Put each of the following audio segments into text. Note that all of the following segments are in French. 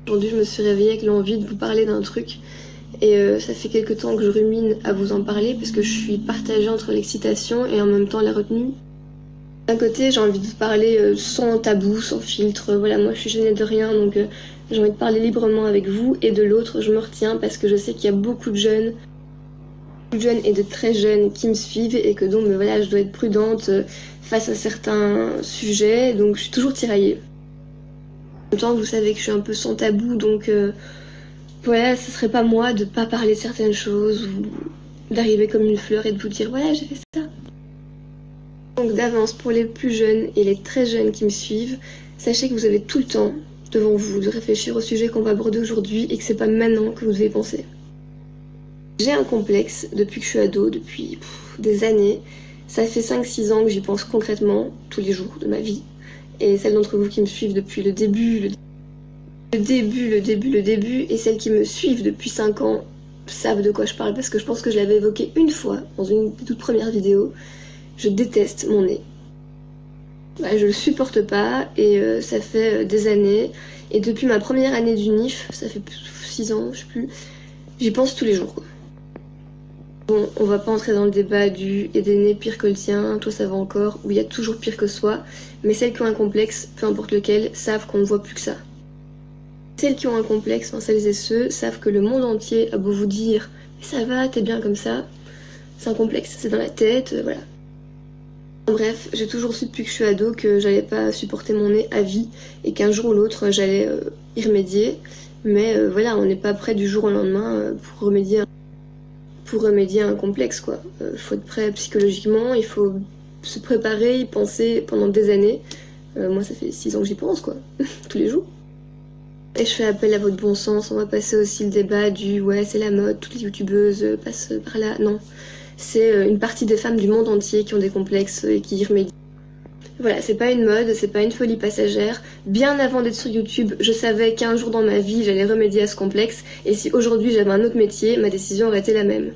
Aujourd'hui, je me suis réveillée avec l'envie de vous parler d'un truc. Et ça fait quelques temps que je rumine à vous en parler parce que je suis partagée entre l'excitation et en même temps la retenue. D'un côté, j'ai envie de vous parler sans tabou, sans filtre. Voilà, moi je suis gênée de rien, donc j'ai envie de parler librement avec vous. Et de l'autre, je me retiens parce que je sais qu'il y a beaucoup de jeunes et de très jeunes qui me suivent et que donc voilà, je dois être prudente face à certains sujets. Donc je suis toujours tiraillée. En même temps, vous savez que je suis un peu sans tabou, donc voilà, ce serait pas moi de pas parler de certaines choses ou d'arriver comme une fleur et de vous dire voilà, j'ai fait ça. Donc d'avance, pour les plus jeunes et les très jeunes qui me suivent, sachez que vous avez tout le temps devant vous de réfléchir au sujet qu'on va aborder aujourd'hui et que c'est pas maintenant que vous devez penser. J'ai un complexe depuis que je suis ado, depuis des années. Ça fait 5-6 ans que j'y pense concrètement, tous les jours de ma vie. Et celles d'entre vous qui me suivent depuis le début, et celles qui me suivent depuis 5 ans savent de quoi je parle parce que je pense que je l'avais évoqué une fois dans une toute première vidéo. Je déteste mon nez. Bah, je le supporte pas et ça fait des années. Et depuis ma première année d'UNIF, ça fait 6 ans, je sais plus, j'y pense tous les jours, quoi. Bon, on va pas entrer dans le débat du « et des nez pires que le tien, toi ça va encore » où il y a toujours pire que soi, mais celles qui ont un complexe, peu importe lequel, savent qu'on ne voit plus que ça. Celles qui ont un complexe, enfin celles et ceux, savent que le monde entier a beau vous dire « mais ça va, t'es bien comme ça », c'est un complexe, c'est dans la tête, voilà. Bref, j'ai toujours su depuis que je suis ado que j'allais pas supporter mon nez à vie et qu'un jour ou l'autre j'allais y remédier, mais voilà, on n'est pas prêt du jour au lendemain pour remédier à un complexe, quoi. Faut être prêt psychologiquement, il faut se préparer, y penser pendant des années. Moi ça fait 6 ans que j'y pense, quoi, tous les jours. Et je fais appel à votre bon sens, on va passer aussi le débat du « ouais c'est la mode, toutes les youtubeuses passent par là ». Non, c'est une partie des femmes du monde entier qui ont des complexes et qui y remédient. Voilà, c'est pas une mode, c'est pas une folie passagère. Bien avant d'être sur YouTube, je savais qu'un jour dans ma vie j'allais remédier à ce complexe, et si aujourd'hui j'avais un autre métier, ma décision aurait été la même.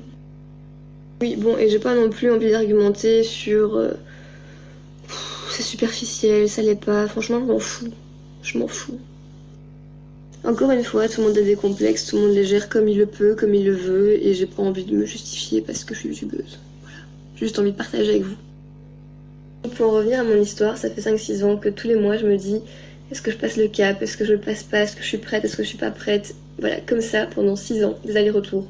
Oui, bon, et j'ai pas non plus envie d'argumenter sur c'est superficiel, ça l'est pas, franchement je m'en fous. Encore une fois, tout le monde a des complexes, tout le monde les gère comme il le peut, comme il le veut, et j'ai pas envie de me justifier parce que je suis youtubeuse. Voilà, j'ai juste envie de partager avec vous. Pour en revenir à mon histoire, ça fait 5-6 ans que tous les mois je me dis est-ce que je passe le cap, est-ce que je le passe pas, est-ce que je suis prête, est-ce que je suis pas prête. Voilà, comme ça pendant 6 ans, des allers-retours.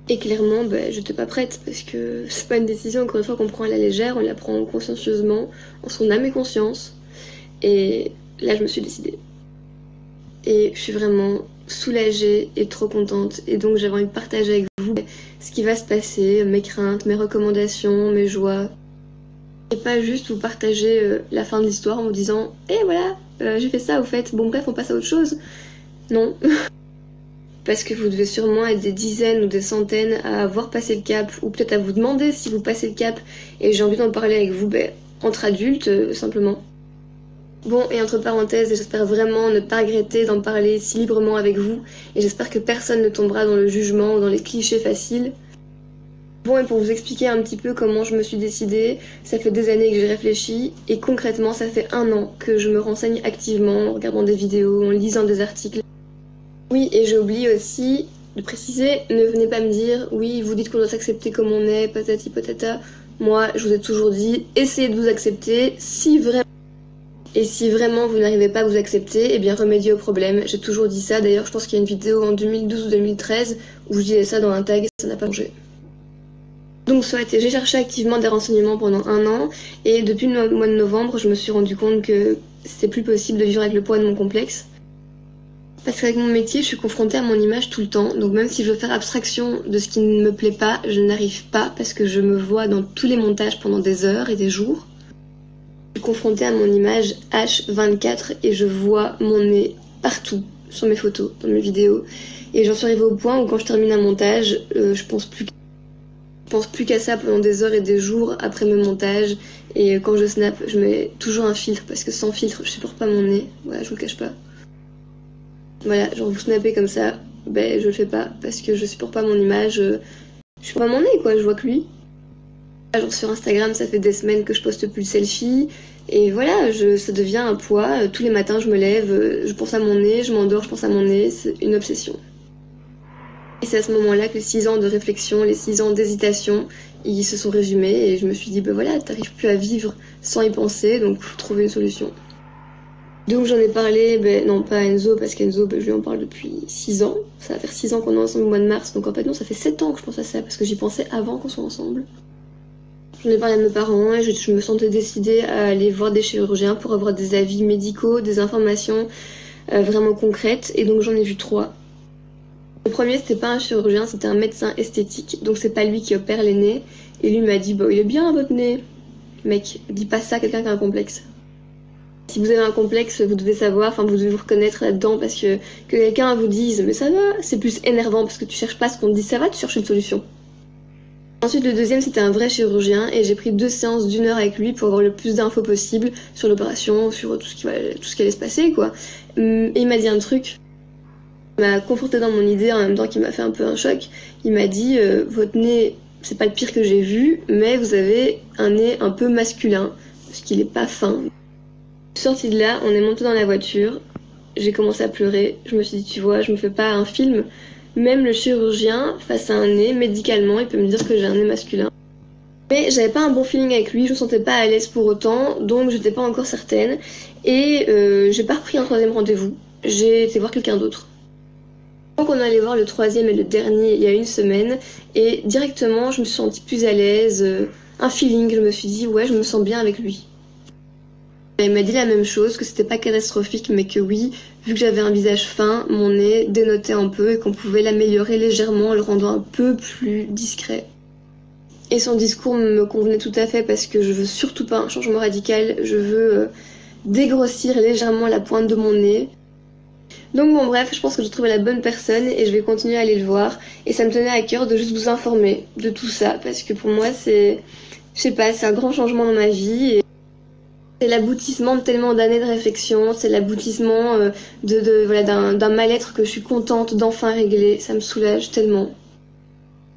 Et clairement, j'étais pas prête parce que c'est pas une décision, encore une fois, qu'on prend à la légère, on la prend consciencieusement, en son âme et conscience. Et là, je me suis décidée. Et je suis vraiment soulagée et trop contente. Et donc, j'avais envie de partager avec vous ce qui va se passer, mes craintes, mes recommandations, mes joies. Et pas juste vous partager la fin de l'histoire en vous disant « Eh voilà, j'ai fait ça au fait, bon bref, on passe à autre chose ». Non. Parce que vous devez sûrement être des dizaines ou des centaines à avoir passé le cap, ou peut-être à vous demander si vous passez le cap, et j'ai envie d'en parler avec vous, entre adultes, simplement. Bon, et entre parenthèses, j'espère vraiment ne pas regretter d'en parler si librement avec vous, et j'espère que personne ne tombera dans le jugement ou dans les clichés faciles. Bon, et pour vous expliquer un petit peu comment je me suis décidée, ça fait des années que j'ai réfléchi, et concrètement, ça fait 1 an que je me renseigne activement, en regardant des vidéos, en lisant des articles. Oui, et j'ai oublié aussi de préciser, ne venez pas me dire, oui, vous dites qu'on doit s'accepter comme on est, patati patata. Moi, je vous ai toujours dit, essayez de vous accepter, et si vraiment vous n'arrivez pas à vous accepter, eh bien remédiez au problème. J'ai toujours dit ça, d'ailleurs je pense qu'il y a une vidéo en 2012 ou 2013 où je disais ça dans un tag, ça n'a pas changé. Donc soit j'ai cherché activement des renseignements pendant 1 an, et depuis le mois de novembre, je me suis rendu compte que c'était plus possible de vivre avec le poids de mon complexe. Parce qu'avec mon métier, je suis confrontée à mon image tout le temps, donc même si je veux faire abstraction de ce qui ne me plaît pas, je n'arrive pas parce que je me vois dans tous les montages pendant des heures et des jours. Je suis confrontée à mon image H24 et je vois mon nez partout, sur mes photos, dans mes vidéos. Et j'en suis arrivée au point où quand je termine un montage, je pense plus qu'à ça pendant des heures et des jours après mes montages. Et quand je snap, je mets toujours un filtre parce que sans filtre, je supporte pas mon nez. Voilà, je vous le cache pas. Voilà, genre vous snappez comme ça, je le fais pas parce que je supporte pas mon image, je supporte pas mon nez quoi, je vois que lui. Genre sur Instagram, ça fait des semaines que je poste plus de selfies. Et voilà, ça devient un poids. Tous les matins, je me lève, je pense à mon nez, je m'endors, je pense à mon nez. C'est une obsession. Et c'est à ce moment-là que les 6 ans de réflexion, les 6 ans d'hésitation, ils se sont résumés. Et je me suis dit, ben voilà, t'arrives plus à vivre sans y penser, donc faut trouver une solution. Donc j'en ai parlé, non pas à Enzo, parce qu'Enzo, je lui en parle depuis 6 ans. Ça va faire 6 ans qu'on est ensemble au mois de mars, donc en fait non, ça fait 7 ans que je pense à ça, parce que j'y pensais avant qu'on soit ensemble. J'en ai parlé à mes parents et je me sentais décidée à aller voir des chirurgiens pour avoir des avis médicaux, des informations vraiment concrètes, et donc j'en ai vu 3. Le premier, c'était pas un chirurgien, c'était un médecin esthétique, donc c'est pas lui qui opère les nez, et lui m'a dit, il est bien votre nez. Mec, dis pas ça à quelqu'un qui a un complexe. Si vous avez un complexe, vous devez savoir, vous devez vous reconnaître là-dedans, parce que quelqu'un vous dise, mais ça va, c'est plus énervant, parce que tu cherches pas ce qu'on te dit, ça va, tu cherches une solution. Ensuite, le deuxième, c'était un vrai chirurgien, et j'ai pris 2 séances d'1 heure avec lui pour avoir le plus d'infos possible sur l'opération, sur tout ce qui allait se passer, quoi. Et il m'a dit un truc, il m'a conforté dans mon idée en même temps qu'il m'a fait un peu un choc. Il m'a dit, votre nez, c'est pas le pire que j'ai vu, mais vous avez un nez un peu masculin, parce qu'il est pas fin. Sortie de là, on est monté dans la voiture, j'ai commencé à pleurer, je me suis dit, tu vois, je me fais pas un film. Même le chirurgien, face à un nez, médicalement, il peut me dire que j'ai un nez masculin. Mais j'avais pas un bon feeling avec lui, je me sentais pas à l'aise pour autant, donc j'étais pas encore certaine. Et j'ai pas repris un 3e rendez-vous, j'ai été voir quelqu'un d'autre. Donc on est allé voir le 3e et le dernier il y a 1 semaine, et directement je me suis sentie plus à l'aise, un feeling, je me suis dit ouais, je me sens bien avec lui. Il m'a dit la même chose, que c'était pas catastrophique, mais que oui, vu que j'avais un visage fin, mon nez dénotait un peu et qu'on pouvait l'améliorer légèrement en le rendant un peu plus discret. Et son discours me convenait tout à fait parce que je veux surtout pas un changement radical, je veux dégrossir légèrement la pointe de mon nez. Donc bon bref, je pense que j'ai trouvé la bonne personne et je vais continuer à aller le voir. Et ça me tenait à cœur de juste vous informer de tout ça parce que pour moi c'est un grand changement dans ma vie. C'est l'aboutissement de tellement d'années de réflexion, c'est l'aboutissement d'un mal-être que je suis contente d'enfin régler, ça me soulage tellement.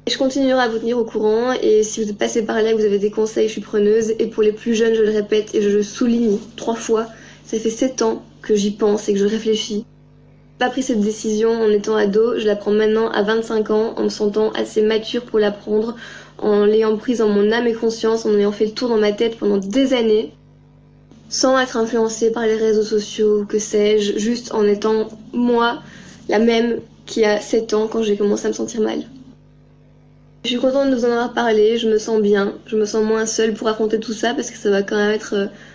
Et je continuerai à vous tenir au courant et si vous êtes passé par là et que vous avez des conseils, je suis preneuse. Et pour les plus jeunes, je le répète et je le souligne 3 fois, ça fait 7 ans que j'y pense et que je réfléchis. J'ai pas pris cette décision en étant ado, je la prends maintenant à 25 ans en me sentant assez mature pour la prendre, en l'ayant prise en mon âme et conscience, en ayant fait le tour dans ma tête pendant des années. Sans être influencée par les réseaux sociaux, que sais-je, juste en étant moi, la même qui a 7 ans quand j'ai commencé à me sentir mal. Je suis contente de vous en avoir parlé, je me sens bien, je me sens moins seule pour raconter tout ça parce que ça va quand même être